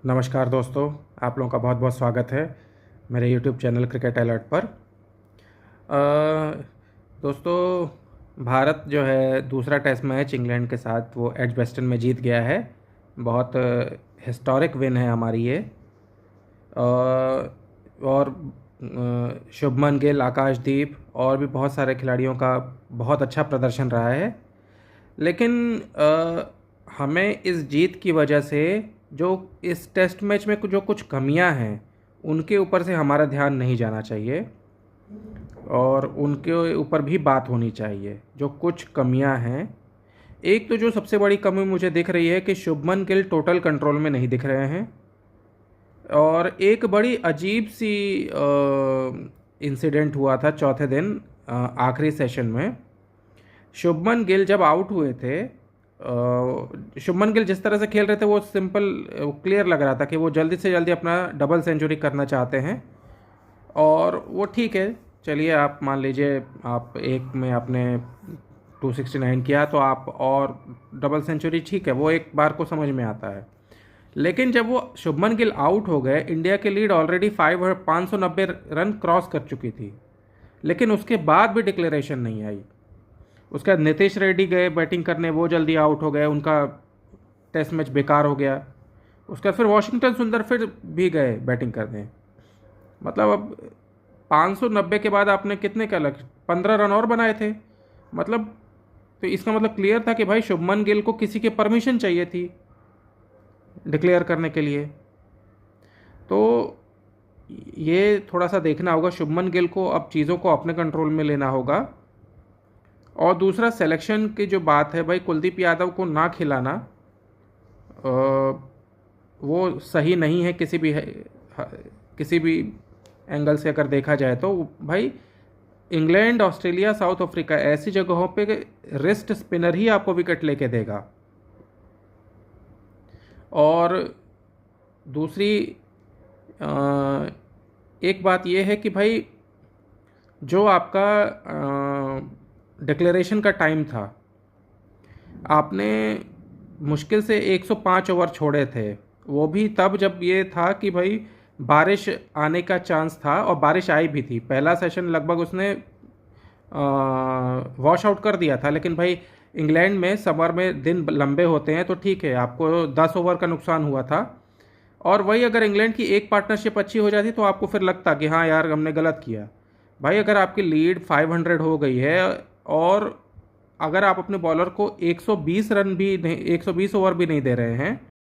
नमस्कार दोस्तों, आप लोगों का बहुत बहुत स्वागत है मेरे यूट्यूब चैनल क्रिकेट अलर्ट पर। दोस्तों, भारत जो है दूसरा टेस्ट मैच इंग्लैंड के साथ वो एजबेस्टन में जीत गया है। बहुत हिस्टोरिक विन है हमारी ये। और शुभमन गिल, आकाशदीप और भी बहुत सारे खिलाड़ियों का बहुत अच्छा प्रदर्शन रहा है। लेकिन हमें इस जीत की वजह से जो इस टेस्ट मैच में जो कुछ कमियां हैं उनके ऊपर से हमारा ध्यान नहीं जाना चाहिए और उनके ऊपर भी बात होनी चाहिए। जो कुछ कमियां हैं, एक तो जो सबसे बड़ी कमी मुझे दिख रही है कि शुभमन गिल टोटल कंट्रोल में नहीं दिख रहे हैं। और एक बड़ी अजीब सी इंसिडेंट हुआ था चौथे दिन, आखिरी सेशन में। शुभमन गिल जब आउट हुए थे, शुभमन गिल जिस तरह से खेल रहे थे वो सिंपल क्लियर लग रहा था कि वो जल्दी से जल्दी अपना डबल सेंचुरी करना चाहते हैं। और वो ठीक है, चलिए आप मान लीजिए आप एक में आपने 269 किया तो आप और डबल सेंचुरी, ठीक है, वो एक बार को समझ में आता है। लेकिन जब वो शुभमन गिल आउट हो गए, इंडिया की लीड ऑलरेडी 590 रन क्रॉस कर चुकी थी, लेकिन उसके बाद भी डिक्लेरेशन नहीं आई। उसके बाद नीतीश रेड्डी गए बैटिंग करने, वो जल्दी आउट हो गए, उनका टेस्ट मैच बेकार हो गया। उसके बाद फिर वॉशिंगटन सुंदर फिर भी गए बैटिंग करने। मतलब अब 590 के बाद आपने कितने का लक्ष्य 15 रन और बनाए थे। मतलब तो इसका मतलब क्लियर था कि भाई शुभमन गिल को किसी की परमिशन चाहिए थी डिक्लेयर करने के लिए। तो ये थोड़ा सा देखना होगा, शुभमन गिल को अब चीज़ों को अपने कंट्रोल में लेना होगा। और दूसरा, सिलेक्शन की जो बात है भाई, कुलदीप यादव को ना खिलाना वो सही नहीं है किसी भी एंगल से अगर देखा जाए तो। भाई इंग्लैंड, ऑस्ट्रेलिया, साउथ अफ्रीका ऐसी जगहों पे रिस्ट स्पिनर ही आपको विकेट लेके देगा। और दूसरी एक बात यह है कि भाई जो आपका डिक्लेरेशन का टाइम था, आपने मुश्किल से 105 ओवर छोड़े थे। वो भी तब जब ये था कि भाई बारिश आने का चांस था, और बारिश आई भी थी। पहला सेशन लगभग उसने वॉश आउट कर दिया था। लेकिन भाई इंग्लैंड में समर में दिन लंबे होते हैं तो ठीक है, आपको 10 ओवर का नुकसान हुआ था। और वही अगर इंग्लैंड की एक पार्टनरशिप अच्छी हो जाती तो आपको फिर लगता कि हाँ यार हमने गलत किया। भाई अगर आपकी लीड 500 हो गई है और अगर आप अपने बॉलर को 120 रन भी नहीं, 120 ओवर भी नहीं दे रहे हैं,